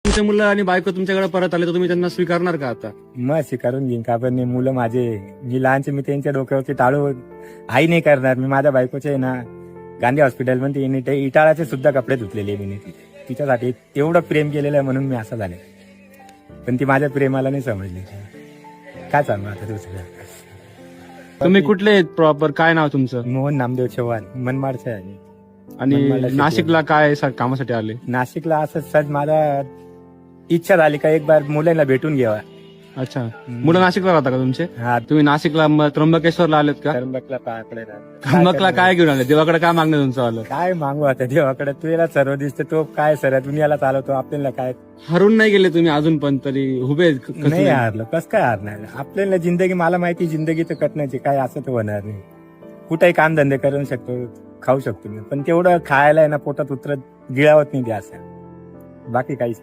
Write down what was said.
तुमचे मुलं आणि बायको तुमच्याकडे परत आले तर तुम्ही त्यांना स्वीकारणार का आता? मग स्वीकारून घेईन का, पण मुलं माझे, मी लहानचे, मी त्यांच्या डोक्यावरती टाळू आई नाही करणार. मी माझ्या बायकोचे ना गांधी हॉस्पिटलमध्ये इटाळाचे सुद्धा कपडे धुतलेले मी तिच्यासाठी एवढं प्रेम केलेलं आहे म्हणून मी असं झाले. पण ती माझ्या प्रेमाला नाही समजली. काय सांगू आता दुसरं. तुम्ही कुठले आहेत प्रॉपर? काय नाव तुमचं? मोहन नामदेव चव्हाण, मनमाडचे आहे. आणि मनमाडला शेती नाशिकला काय कामासाठी आले? नाशिकला असं सर मला इच्छा झाली का एक बार मुलांना भेटून घ्यावा. अच्छा, मुलं नाशिकला राहता का तुमचे? हा, तुम्ही नाशिकला त्र्यंबकेश्वरला आलेत का? त्र्यंबकला पायाकडे त्र्यंबकला काय घेऊन आले? देवाकडे काय मागणं तुमचं आलं? काय मागू आता देवाकडे, तुला सर्व दिसतं, तो काय सर दुनियाला चालवतो, आपल्याला काय हरून नाही गेले तुम्ही अजून पण तरी उभे आहेत? कसं नाही हारलं, कस काय हारणार आपल्याला जिंदगी. मला माहिती जिंदगी तर कटण्याची, काय असं तर होणार नाही. कुठेही काम धंदे करू शकतो, खाऊ शकतो मी, पण तेवढं खायला आहे ना पोटात उतरत गिळावत नाही ते असं, बाकी काहीच.